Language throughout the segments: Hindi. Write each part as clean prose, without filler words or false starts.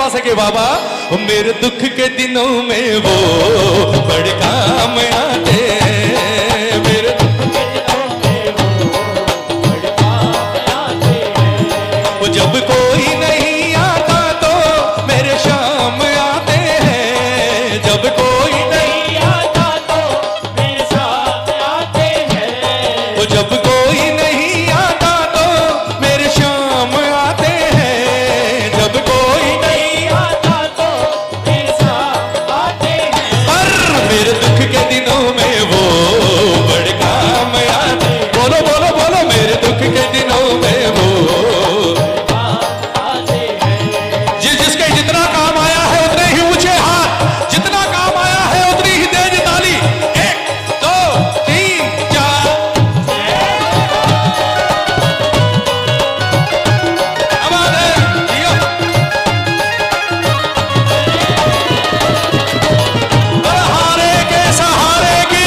पास है कि बाबा मेरे दुख के दिनों में वो बड़े काम आते हैं, मेरे दुख के दिनों में वो बड़े काम आते हैं। वो जब कोई नहीं आता तो मेरे शाम आते हैं, जब कोई नहीं आता तो मेरे शाम आते हैं। वो जब कोई नहीं आता तो मेरे शाम आते हैं, जब कोई नहीं आता तो मेरे शाम आते हैं। पर मेरे दुख के दिनों में वो बड़े काम आते। बोलो बोलो बोलो, मेरे दुख के दिनों में वो आते हैं। जिसके जितना काम आया है उतने ही ऊंचे हाथ, जितना काम आया है उतनी ही तेज ताली। 1 2 3 4 आवाज है जियो। हारे के सहारे की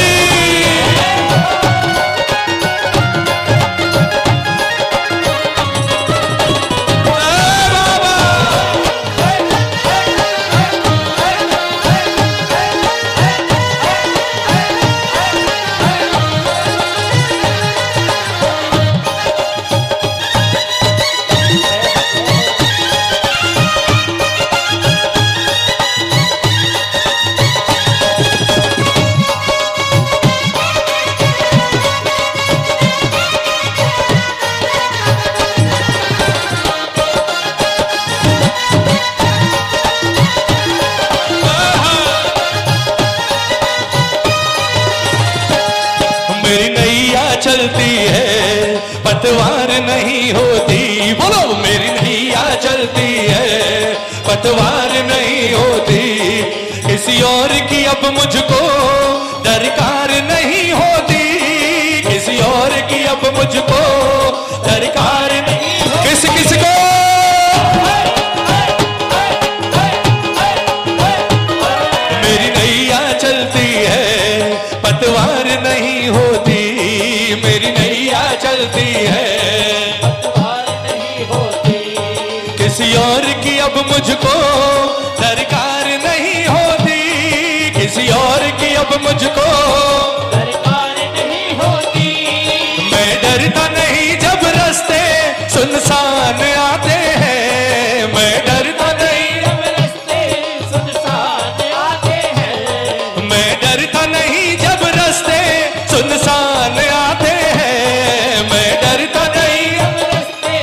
मेरी नैया चलती है पतवार नहीं होती। बोलो मेरी नैया चलती है पतवार नहीं होती। किसी और की अब मुझको दरकार नहीं होती, किसी और की अब मुझको दरकार नहीं होती। किस किस को मेरी नैया चलती है पतवार नहीं होती, मेरी नैया चलती है पतवार नहीं होती। किसी और की अब मुझको दरकार नहीं होती, किसी और की अब मुझको दरकार नहीं होती। मैं डरता नहीं जब रास्ते सुनसान आते हैं, मैं डरता नहीं जब रास्ते सुनसान आते हैं। मैं डरता नहीं जब रास्ते सुनसान आते हैं, मैं डरता नहीं जब रास्ते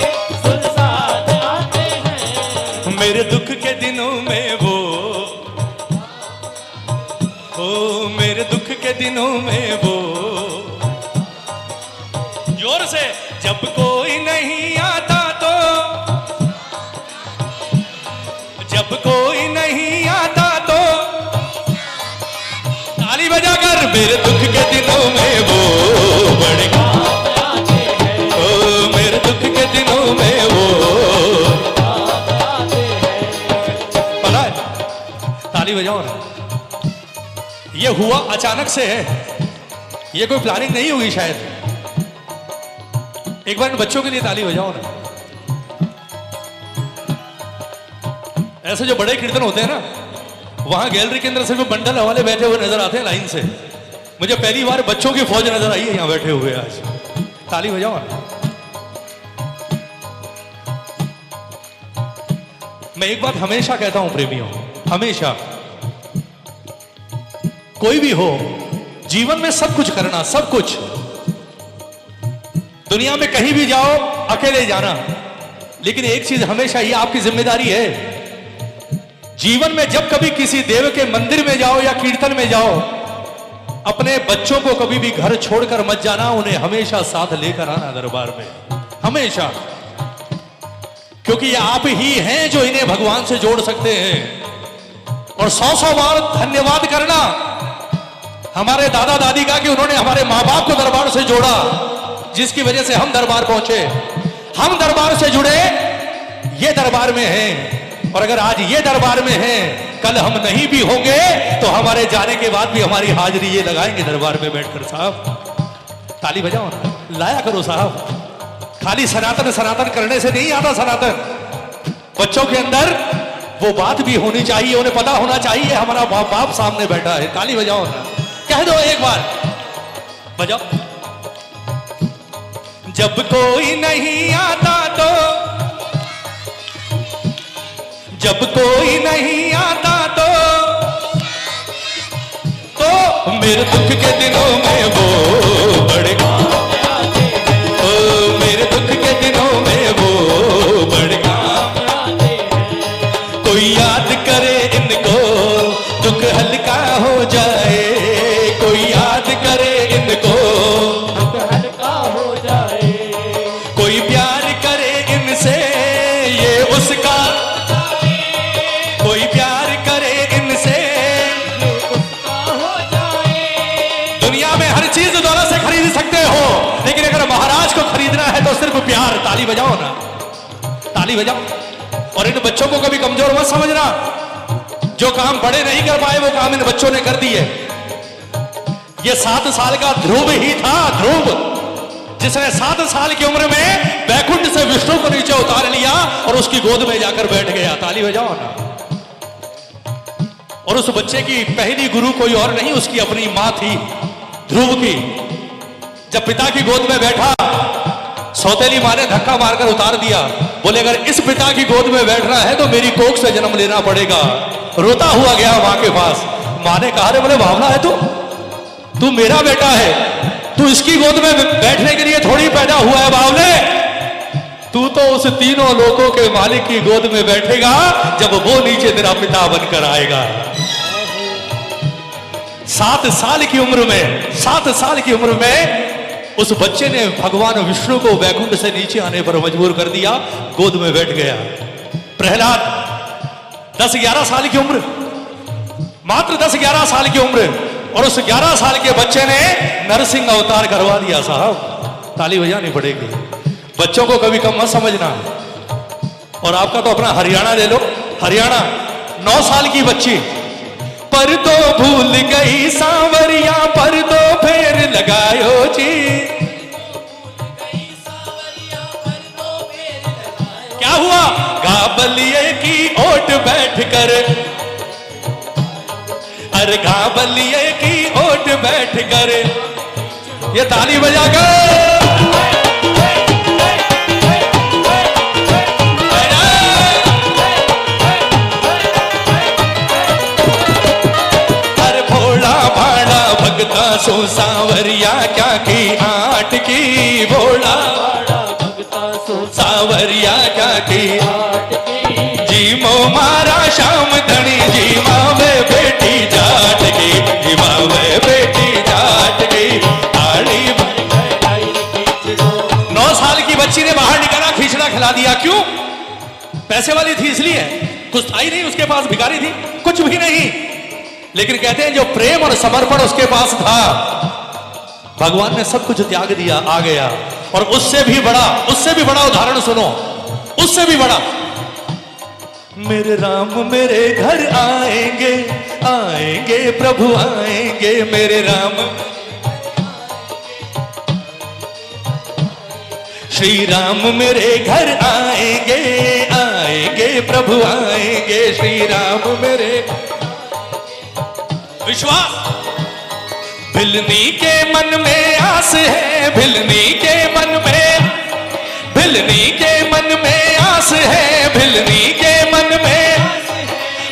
सुनसान आते हैं। मेरे दुख के दिनों में वो मेरे दुख के दिनों में वो जोर से जब कोई नहीं आता तो, जब कोई नहीं आता तो ताली बजाकर मेरे दुख के दिनों में वो बड़े काम आते हैं। ओ मेरे दुख के दिनों में वो काम आते हैं। पता है ताली बजाओ ना, ये हुआ अचानक से है, ये कोई प्लानिंग नहीं होगी शायद। एक बार इन बच्चों के लिए ताली बजाओ ना। ऐसे जो बड़े कीर्तन होते हैं ना, वहां गैलरी के अंदर सिर्फ बंडल वाले बैठे हुए नजर आते हैं लाइन से। मुझे पहली बार बच्चों की फौज नजर आई है यहां बैठे हुए आज। ताली बजाओ ना। मैं एक बात हमेशा कहता हूं प्रेमियों, हमेशा कोई भी हो जीवन में सब कुछ करना, सब कुछ। दुनिया में कहीं भी जाओ अकेले जाना, लेकिन एक चीज हमेशा ये आपकी जिम्मेदारी है, जीवन में जब कभी किसी देव के मंदिर में जाओ या कीर्तन में जाओ, अपने बच्चों को कभी भी घर छोड़कर मत जाना, उन्हें हमेशा साथ लेकर आना दरबार में, हमेशा। क्योंकि ये आप ही हैं जो इन्हें भगवान से जोड़ सकते हैं। और 100 बार धन्यवाद करना हमारे दादा दादी का कि उन्होंने हमारे माँ बाप को दरबार से जोड़ा, जिसकी वजह से हम दरबार पहुंचे। हम दरबार से जुड़े, ये दरबार में हैं। और अगर आज ये दरबार में हैं, कल हम नहीं भी होंगे तो हमारे जाने के बाद भी हमारी हाजिरी ये लगाएंगे दरबार में बैठकर। साहब ताली बजाओ ना, लाया करो साहब। खाली सनातन सनातन करने से नहीं आता सनातन। बच्चों के अंदर वो बात भी होनी चाहिए, उन्हें पता होना चाहिए हमारा बाप सामने बैठा है। ताली बजाओ ना, कह दो एक बार, बजाओ। जब कोई नहीं आता तो, जब कोई नहीं आता तो मेरे दुख के दिनों में वो बड़े काम आते हैं। ओ मेरे दुख के दिनों में वो बड़े काम आते हैं। कोई याद करे इनको दुख हल्का हो जाए, कोई याद करे इनको दुख हल्का हो जाए। कोई प्यार करे इनसे ये उसका, कोई प्यार करे इनसे ये उसका हो जाए। दुनिया में हर चीज दौलत से खरीद सकते हो, लेकिन अगर महाराज को खरीदना है तो सिर्फ प्यार। ताली बजाओ ना, ताली बजाओ। और इन बच्चों को कभी कमजोर मत समझना, जो काम बड़े नहीं कर पाए वो काम इन बच्चों ने कर दिए। ये 7 साल का ध्रुव ही था, ध्रुव, जिसने 7 साल की उम्र में बैकुंठ से विष्णु को नीचे उतार लिया और उसकी गोद में जाकर बैठ गया। ताली बजाओ ना। और उस बच्चे की पहली गुरु कोई और नहीं, उसकी अपनी मां थी, ध्रुव की। जब पिता की गोद में बैठा, सौतेली मां ने धक्का मारकर उतार दिया। बोले अगर इस पिता की गोद में बैठना है तो मेरी कोख से जन्म लेना पड़ेगा। रोता हुआ गया मां के पास। मां ने कहा, रे बोले भावना है तू मेरा बेटा है, तू इसकी गोद में बैठने के लिए थोड़ी पैदा हुआ है बावले। तू तो उस तीनों लोगों के मालिक की गोद में बैठेगा जब वो नीचे तेरा पिता बनकर आएगा। 7 साल की उम्र में, 7 साल की उम्र में उस बच्चे ने भगवान विष्णु को वैकुंठ से नीचे आने पर मजबूर कर दिया, गोद में बैठ गया। प्रहलाद 10-11 साल की उम्र, मात्र 10-11 साल की उम्र, और उस 11 साल के बच्चे ने नरसिंह अवतार करवा दिया। साहब ताली बजानी पड़ेगी। बच्चों को कभी कम मत समझना। और आपका तो अपना हरियाणा ले लो, हरियाणा 9 साल की बच्ची, पर तो भूल गई सांवरिया, पर तो फेर लगायो जी। क्या हुआ? गाबलिए की ओट बैठ कर, अरे गाबलिए की ओट बैठ कर, ये ताली बजाकर भगता सो सांवरिया क्या की आट की, भोला भगता सो सांवरिया क्या की आट की। जी मो मारा श्याम धनी, जी मावे बेटी जाट की, जी मावे बेटी जाट की। 9 साल की बच्ची ने बाहर निकाला, खिचड़ा खिला दिया। क्यों? पैसे वाली थी इसलिए, कुछ था ही नहीं उसके पास, भिखारी थी, कुछ भी नहीं। लेकिन कहते हैं जो प्रेम और समर्पण उसके पास था, भगवान ने सब कुछ त्याग दिया, आ गया। और उससे भी बड़ा उदाहरण सुनो, उससे भी बड़ा। मेरे राम मेरे घर आएंगे, आएंगे प्रभु आएंगे, मेरे राम। श्री राम मेरे घर आएंगे, आएंगे प्रभु आएंगे, श्री राम मेरे। विश्वास, भिलनी के मन में आस है, भिलनी के मन में, भिलनी के मन में आस है, भिलनी के मन में,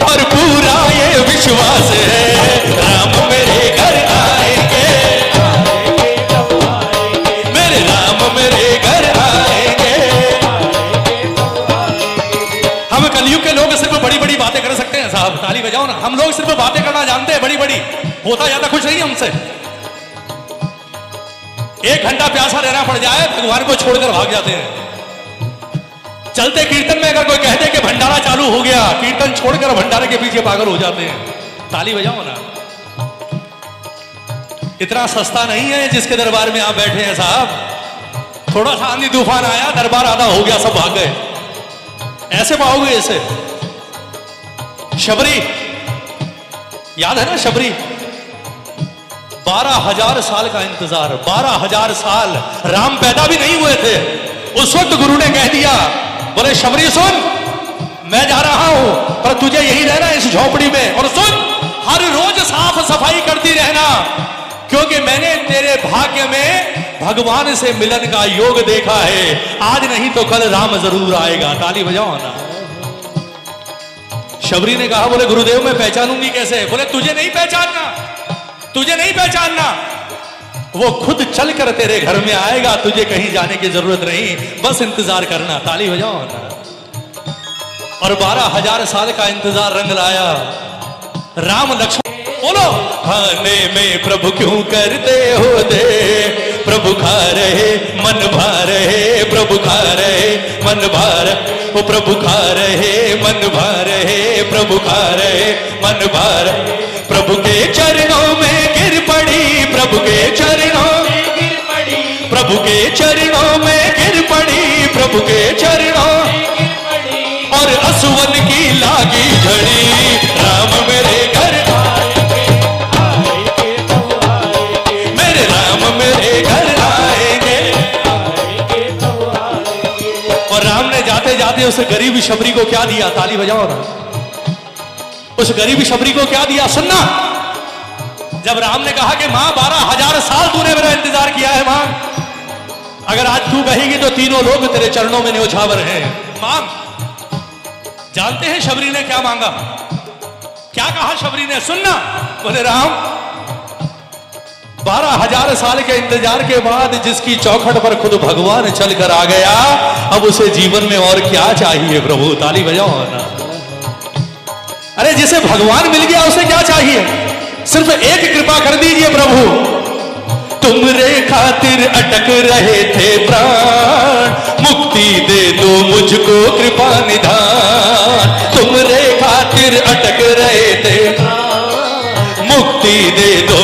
और पूरा ये विश्वास है, राम मेरे घर आएंगे, मेरे राम मेरे घर आएंगे। हम कलयुग के लोग सिर्फ बड़ी बड़ी बातें कर सकते हैं साहब, ताली बजाओ ना। हम लोग सिर्फ बातें करना जानते हैं बड़ी बड़ी, होता ज्यादा कुछ नहीं हमसे। 1 घंटा प्यासा रहना पड़ जाए, भगवान को छोड़कर भाग जाते हैं। चलते कीर्तन में अगर कोई कहते कि भंडारा चालू हो गया, कीर्तन छोड़कर भंडारे के पीछे पागल हो जाते हैं। ताली बजाओ ना। इतना सस्ता नहीं है जिसके दरबार में आप बैठे हैं साहब। थोड़ा सा आंधी तूफान आया, दरबार आधा हो गया, सब भाग गए। ऐसे पाओगे ऐसे। शबरी, याद है ना शबरी? 12,000 साल का इंतजार, 12,000 साल, राम पैदा भी नहीं हुए थे। उस वक्त गुरु ने कह दिया, बोले शबरी सुन, मैं जा रहा हूं, पर तुझे यही रहना इस झोपड़ी में। और सुन, हर रोज साफ सफाई करती रहना, क्योंकि मैंने तेरे भाग्य में भगवान से मिलन का योग देखा है। आज नहीं तो कल राम जरूर आएगा। ताली बजाओ ना। शबरी ने कहा, बोले गुरुदेव मैं पहचानूंगी कैसे? बोले तुझे नहीं पहचानना, तुझे नहीं पहचानना, वो खुद चलकर तेरे घर में आएगा, तुझे कहीं जाने की जरूरत नहीं, बस इंतजार करना। ताली बजाओ ना। और 12,000 साल का इंतजार रंग लाया। राम लक्ष्मण बोलो, खाने में प्रभु क्यों करते हो दे, प्रभु खा रहे मन भा रहे, प्रभु खा रहे मन भा रहे, वो प्रभु खा रहे मन भा रहे, प्रभु खा रहे मन भा रहे। प्रभु के चरणों में गिर पड़ी, प्रभु के चरणों में गिर पड़ी, प्रभु के चरणों में गिर पड़ी, प्रभु के चरणों में गिर पड़ी। और असुवन की लागी झड़ी, राम मेरे घर आएंगे, आएंगे तो आएंगे, मेरे राम मेरे घर आएंगे, आएंगे तो आएंगे। और राम ने जाते जाते उस गरीब शबरी को क्या दिया? ताली बजाओ ना। उस गरीब शबरी को क्या दिया? सुनना। जब राम ने कहा कि मां 12,000 साल तूने मेरा इंतजार किया है मां, अगर आज तू कहेगी तो तीनों लोग तेरे चरणों में न्योछावर हैं, मांग। जानते हैं शबरी ने क्या मांगा? क्या कहा शबरी ने? सुनना। बोले राम, 12,000 साल के इंतजार के बाद जिसकी चौखट पर खुद भगवान चलकर आ गया, अब उसे जीवन में और क्या चाहिए प्रभु? ताली बजाओ ना। अरे जिसे भगवान मिल गया उसे क्या चाहिए? सिर्फ एक कृपा कर दीजिए प्रभु। तुमरे खातिर अटक रहे थे प्राण, मुक्ति दे दो मुझको कृपा निधान। तुमरे खातिर अटक रहे थे प्राण, मुक्ति दे दो।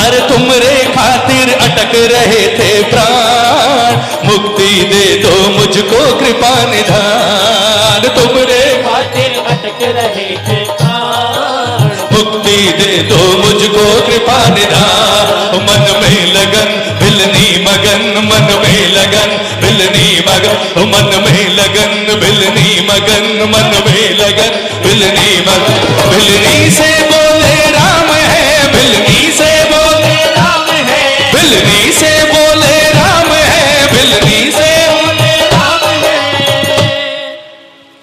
अरे तुमरे खातिर अटक रहे थे प्राण, मुक्ति दे दो मुझको कृपा निधान। तुमरे खातिर अटक रहे थे प्राण, मुक्ति दे दो मुझको कृपा निधान। मन में लगन भिलनी मगन, मन में लगन भिलनी मगन, मन में लगन भिलनी मगन, मन में लगन भिलनी मगन। भिलनी से बोले राम है, भिलनी से बोले राम है, भिलनी से बोले राम है, भिलनी से बोले राम है।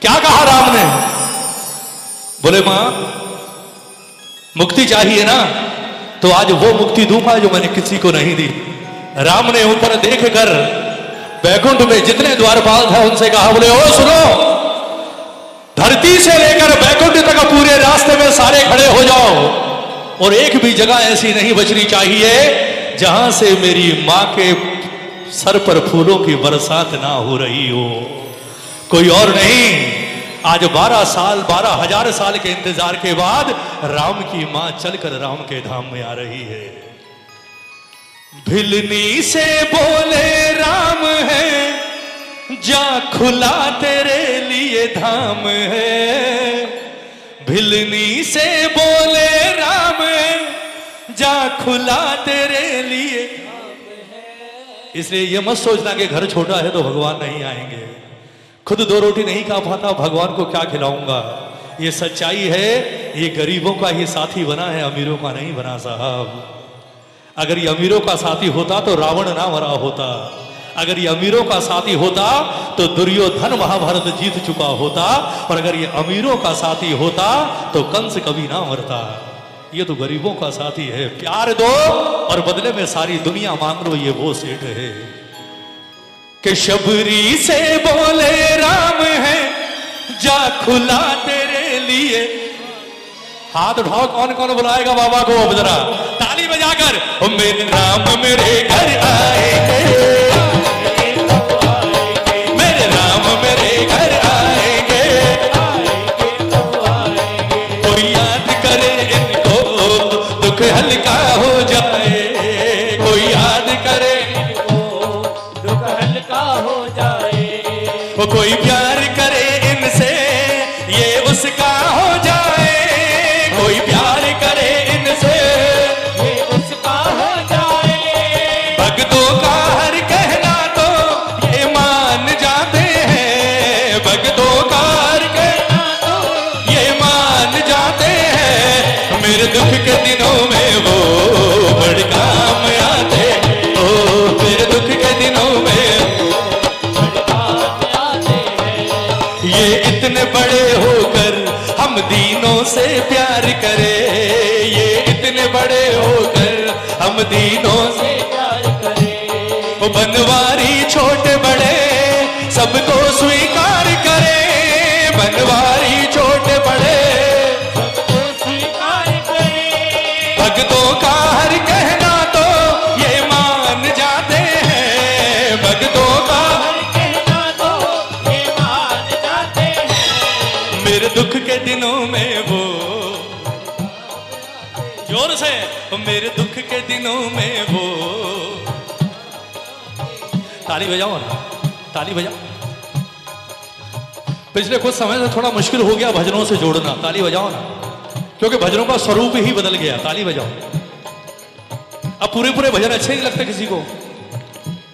क्या कहा राम ने? बोले मां मुक्ति चाहिए ना, तो आज वो मुक्ति दूंगा जो मैंने किसी को नहीं दी। राम ने ऊपर देखकर बैकुंठ में जितने द्वारपाल थे उनसे कहा, बोले ओ सुनो, धरती से लेकर बैकुंठ तक पूरे रास्ते में सारे खड़े हो जाओ, और एक भी जगह ऐसी नहीं बचनी चाहिए जहां से मेरी मां के सर पर फूलों की बरसात ना हो रही हो। कोई और नहीं, आज 12,000 साल के इंतजार के बाद राम की मां चलकर राम के धाम में आ रही है। भिलनी से बोले राम है, जा खुला तेरे लिए धाम है। भिलनी से बोले राम है, जा खुला तेरे लिए धाम है। इसलिए ये मत सोचना कि घर छोटा है तो भगवान नहीं आएंगे। खुद 2 रोटी नहीं खा पाता, भगवान को क्या खिलाऊंगा? ये सच्चाई है। ये गरीबों का ही साथी बना है, अमीरों का नहीं बना साहब। अगर ये अमीरों का साथी होता तो रावण ना मरा होता। अगर ये अमीरों का साथी होता तो दुर्योधन महाभारत जीत चुका होता। और अगर ये अमीरों का साथी होता तो कंस कभी ना मरता। ये तो गरीबों का साथी है। प्यार दो और बदले में सारी दुनिया मांग लो, ये वो सेठ है। कि शबरी से बोले राम है, जा खुला तेरे लिए। हाथ उठाओ, कौन कौन बुलाएगा बाबा को? अब जरा ताली बजाकर, मेरे राम मेरे घर आएंगे, मेरे राम मेरे घर आएंगे, कोई याद करे इनको दुख हल्का हो जाए, कोई याद करे दुख हल्का हो जाए। वो कोई प्यार करे इनसे ये उसका हो जाए, कोई प्यार करे इनसे ये उसका हो जाए। भक्तों का ये इतने बड़े होकर हम दीनों से प्यार करे, ये इतने बड़े होकर हम दीनों से प्यार करे। वो बनवारी छोटे बड़े सबको स्वीकार करे, बनवारी छोटे बड़े सबको स्वीकार करे। भक्तों का हर कहना तो ये मान जाते हैं, भक्तों का हर कहना तो ये मान जाते हैं। मेरे दुख के दिनों में वो जोर से, मेरे दुख के दिनों में वो, ताली बजाओ ना, ताली बजाओ। पिछले कुछ समय से थोड़ा मुश्किल हो गया भजनों से जोड़ना, ताली बजाओ ना, क्योंकि भजनों का स्वरूप ही बदल गया। ताली बजाओ। अब पूरे पूरे भजन अच्छे नहीं लगते किसी को,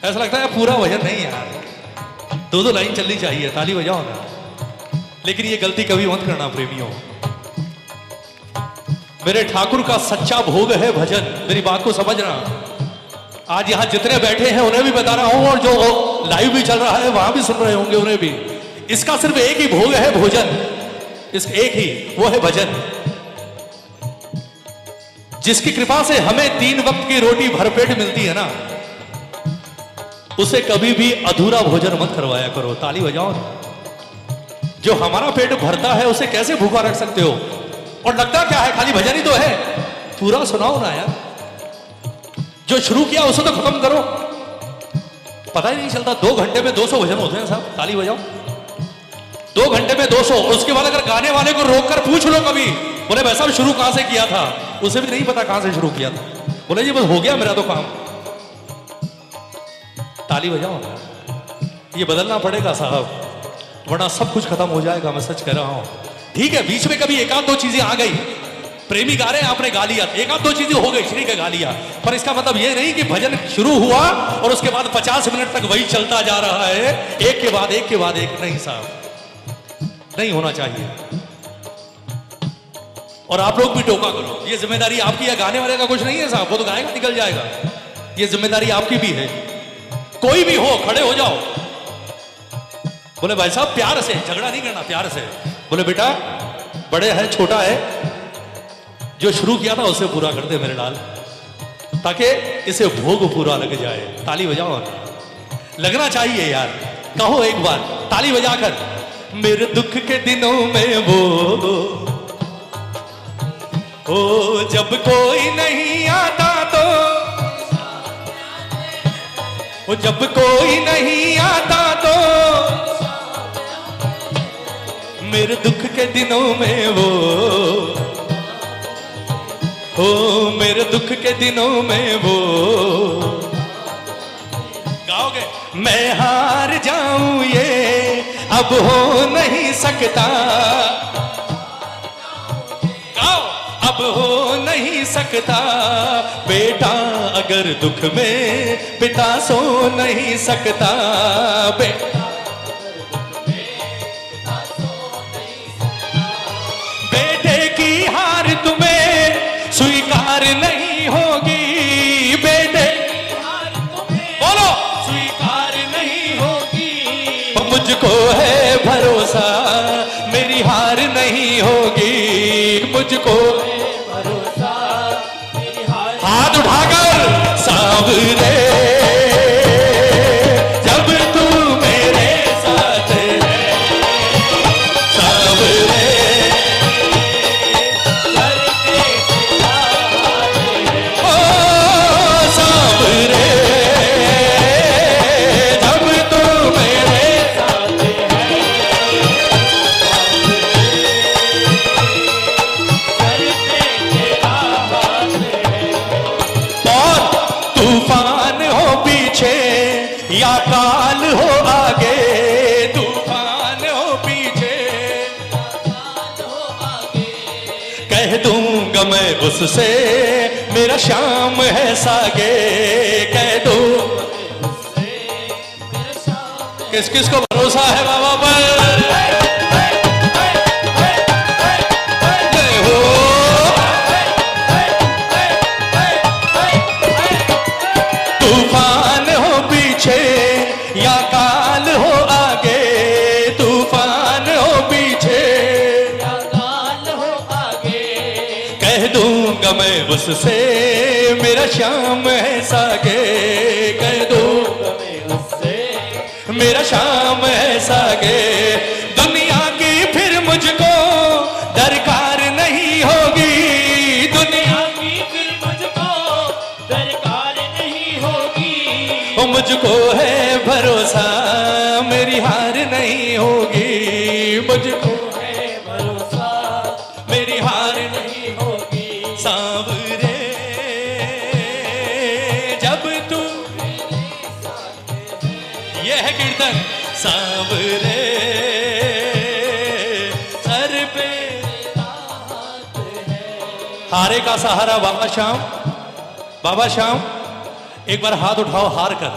ऐसा लगता है पूरा भजन नहीं यार, दो दो लाइन चलनी चाहिए। ताली बजाओ ना। लेकिन ये गलती कभी मत करना प्रेमियों, मेरे ठाकुर का सच्चा भोग है भजन, मेरी बात को समझना। आज यहां जितने बैठे हैं उन्हें भी बता रहा हूं, और जो लाइव भी चल रहा है वहां भी सुन रहे होंगे उन्हें भी, इसका सिर्फ एक ही भोग है भोजन, इस एक ही, वो है भजन। जिसकी कृपा से हमें 3 वक्त की रोटी भरपेट मिलती है ना, उसे कभी भी अधूरा भोजन मत करवाया करो। ताली बजाओ। जो हमारा पेट भरता है उसे कैसे भूखा रख सकते हो? और लगता क्या है, खाली भजन ही तो है, पूरा सुनाओ ना यार। जो शुरू किया उसे तो खत्म करो। पता ही नहीं चलता 2 घंटे में 200 भजन होते हैं साहब। ताली बजाओ। 2 घंटे में 200, और उसके बाद अगर गाने वाले को रोक कर पूछ लो कभी, बोले भाई साहब शुरू कहां से किया था, उसे भी नहीं पता कहां से शुरू किया था, बोले जी बस हो गया मेरा तो काम। ताली बजाओ। ये बदलना पड़ेगा साहब, वरना सब कुछ खत्म हो जाएगा। मैं सच कह रहा हूं। ठीक है, बीच में कभी 1-2 चीजें आ गई, प्रेमी गा रहे हैं आपने गा लिया, 1-2 चीजें हो गई, श्री का गा लिया, पर इसका मतलब ये नहीं कि भजन शुरू हुआ और उसके बाद 50 मिनट तक वही चलता जा रहा है, एक के बाद एक के बाद एक। नहीं साहब, नहीं होना चाहिए। और आप लोग भी टोका करो, ये जिम्मेदारी आपकी है, गाने वाले का कुछ नहीं है साहब, वो तो गाएगा निकल जाएगा। ये जिम्मेदारी आपकी भी है। कोई भी हो, खड़े हो जाओ। बोले भाई साहब प्यार से, झगड़ा नहीं करना, प्यार से। बोले बेटा बड़े है छोटा है, जो शुरू किया था उसे पूरा कर दे मेरे लाल, ताकि इसे भोग पूरा लग जाए। ताली बजाओ। लगना चाहिए यार, कहो एक बार ताली बजाकर, मेरे दुख के दिनों में वो ओ जब कोई नहीं आता तो, वो जब कोई नहीं आता तो, मेरे दुख के दिनों में वो हो, मेरे दुख के दिनों में वो। गाओगे? मैं हार जाऊं ये अब हो नहीं सकता, गाओ। अब हो नहीं सकता, बेटा अगर दुख में पिता सो नहीं सकता, बेटे की हार तुम्हें स्वीकार नहीं होगी, बेटे बोलो स्वीकार नहीं होगी। मुझको है भरोसा मेरी हार नहीं होगी, मुझको है भरोसा मेरी हार। हाथ उठाकर सांवरे जब तू मेरे साथ है, सांवरे या काल हो आगे, तूफान हो पीछे, कह दूंगा मैं उससे मेरा श्याम है सागे, कह दूं। किस किस को भरोसा है बाबा पर? तूफान हो पीछे या काल हो आगे, तूफान मैं उससे, मेरा श्याम है सागे, कह दो मैं उससे, मेरा श्याम है सागे। दुनिया की फिर मुझको दरकार नहीं होगी, दुनिया की फिर मुझको दरकार नहीं होगी। वो मुझको है भरोसा, मेरी हार नहीं होगी, मुझको है भरोसा, मेरी हार नहीं होगी। सांवरे जब तू, ये है कीर्तन। सांवरे सर पे हारे का सहारा बाबा श्याम, बाबा श्याम एक बार हाथ उठाओ, हार कर,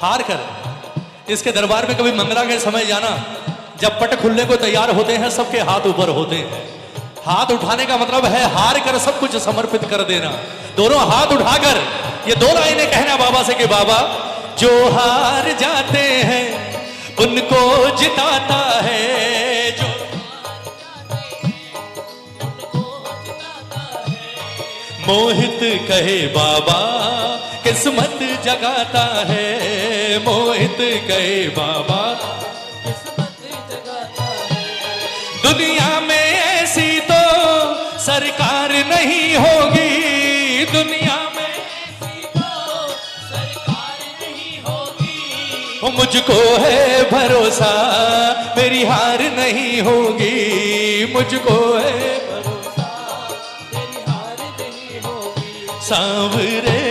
हार कर। इसके दरबार में कभी मंगला के समय जाना, जब पट खुलने को तैयार होते हैं सबके हाथ ऊपर होते हैं। हाथ उठाने का मतलब है हार कर सब कुछ समर्पित कर देना। दोनों हाथ उठाकर ये दो लाइनें कहना बाबा से कि बाबा जो हार जाते हैं उनको जिताता है, जो मोहित कहे बाबा किस्मत जगाता है, मोहित कहे बाबा किस्मत जगाता है। दुनिया में ऐसी तो सरकार नहीं होगी, दुनिया में ऐसी तो सरकार नहीं होगी। वो मुझको है भरोसा, मेरी हार नहीं होगी, मुझको है भरोसा, मेरी हार नहीं होगी। सांवरे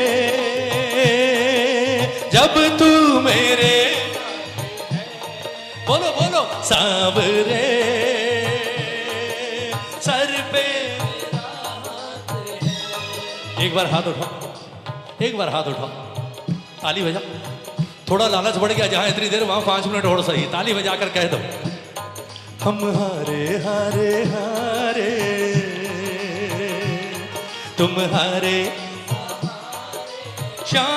जब तू मेरे, बोलो बोलो, सांवरे सर पे। एक बार हाथ उठाओ, एक बार हाथ उठाओ, ताली बजा। थोड़ा लालच बढ़ गया, जहां इतनी देर वहां 5 मिनट और सही, ताली बजाकर कह दो हम हारे हारे हारे, तुम हारे श्याम,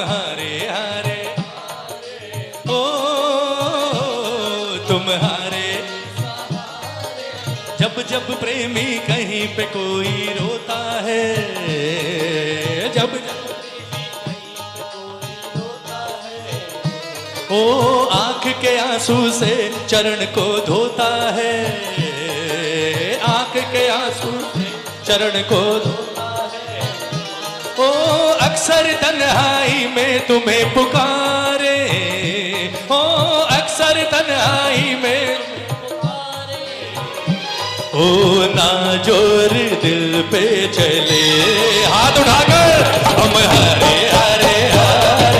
हारे हारे ओ तुम हारे। जब जब प्रेमी कहीं पे कोई रोता है, जब ओ आंख के आंसू से चरण को धोता है, आंख के आंसू से चरण को धोता है। ओ अक्सर तन्हाई में तुम्हें पुकारे, ओ अक्सर तन्हाई में पुकारे। ओ नाजोर दिल पे चले, हाथ उठाकर हम हरे हरे हरे,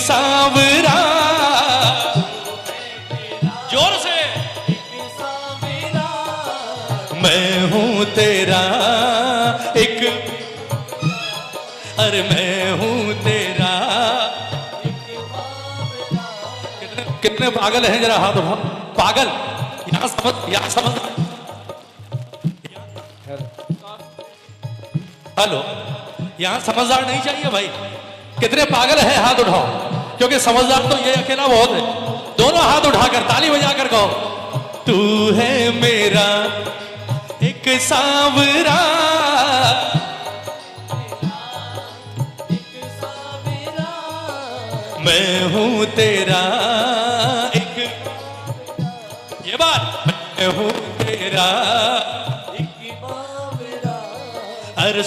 सांवरा। जोर से, मैं हूं तेरा एक, अरे मैं हूं तेरा। कितने पागल हैं जरा हाथ उठाओ, पागल। यहां समझ, यहां समझ, हेलो, यहां समझदार नहीं चाहिए भाई। कितने पागल हैं हाथ उठाओ, क्योंकि समझदार तो ये अकेला बहुत है। दोनों हाथ उठाकर ताली बजाकर कहो तू है मेरा एक सांवरा, मैं हूं तेरा एक, ये बात, मैं हूं तेरा एक सांवरा। अरे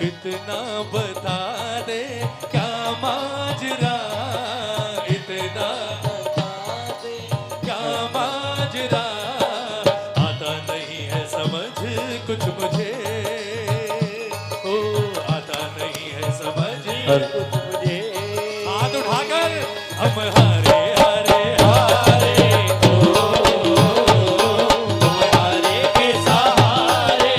इतना बता दे क्या माजरा, इतना बता दे क्या माजरा। आता नहीं है समझ कुछ मुझे, ओ आता नहीं है समझ कुछ मुझे। हाथ उठाकर हम हारे हारे हारे, ओ तुम हारे के सहारे।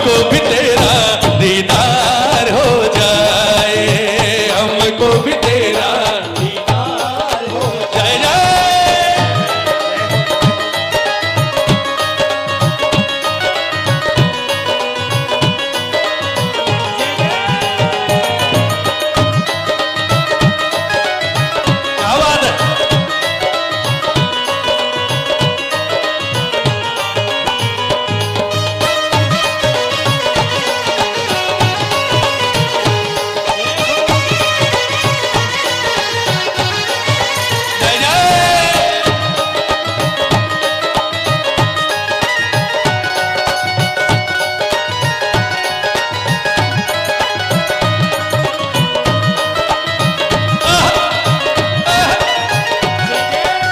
हमको भी तेरा दीदार हो जाए, हमको भी तेरा दीदार हो जाए। क्या बात है।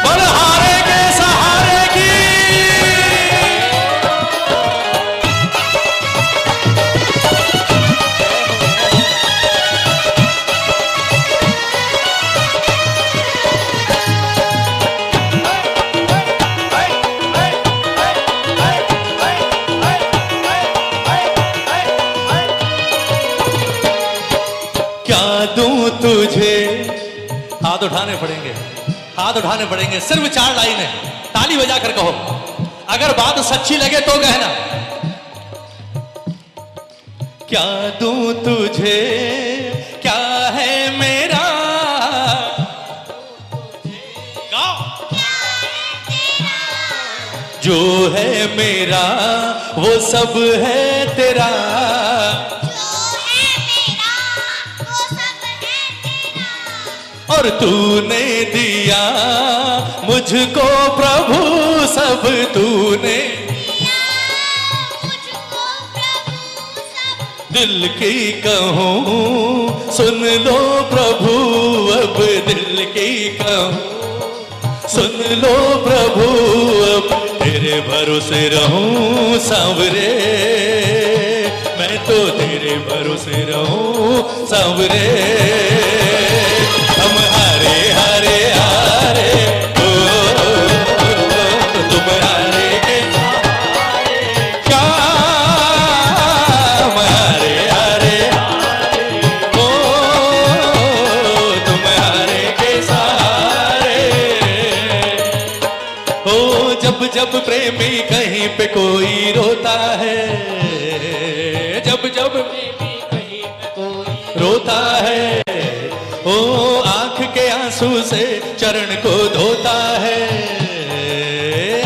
बलहारे के सहारे की क्या दूं तुझे। हाथ उठाने पड़ेंगे, हाथ उठाने पड़ेंगे, सिर्फ 4 लाइनें, ताली बजा कर कहो। अगर बात सच्ची लगे तो कहना। क्या दूं तुझे, क्या है मेरा, गाओ। जो है मेरा वो सब है तेरा, और तूने दिया मुझको प्रभु सब तूने, दिल की कहूँ सुन लो प्रभु, अब दिल की कहूँ सुन लो प्रभु, अब तेरे भरोसे रहूं सांवरे, मैं तो तेरे भरोसे रहूं सांवरे। हम हारे हारे हारे ओ, तुम हारे के क्या, हम हारे हारे ओ, तुम हारे के सहारे। ओ जब जब प्रेमी कहीं पे कोई रोता है, जब जब प्रेमी कहीं पे कोई रोता है, ओ आंख के आंसू से चरण को धोता है,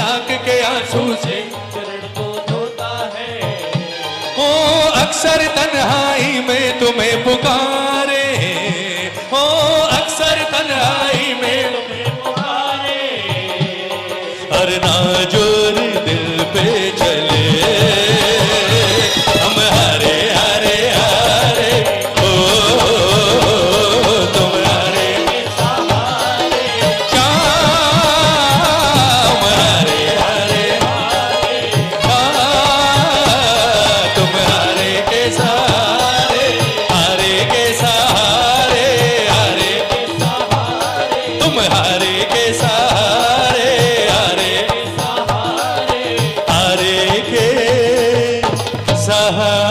आंख के आंसू से चरण को धोता है। ओ अक्सर तन्हाई में तुम्हें पुकारे, ओ अक्सर तन्हाई में तुम्हें पुकारे, हर नाजुर दिल पे चले हम हारे हारे हारे ओ, तुम हारे के सहारे, क्या हम हारे हारे हारे, तुम हारे के सहारे, हारे के सहारे, हारे के सहारे, तुम हारे के सहारे, हारे के सहारे, हारे के सहारे।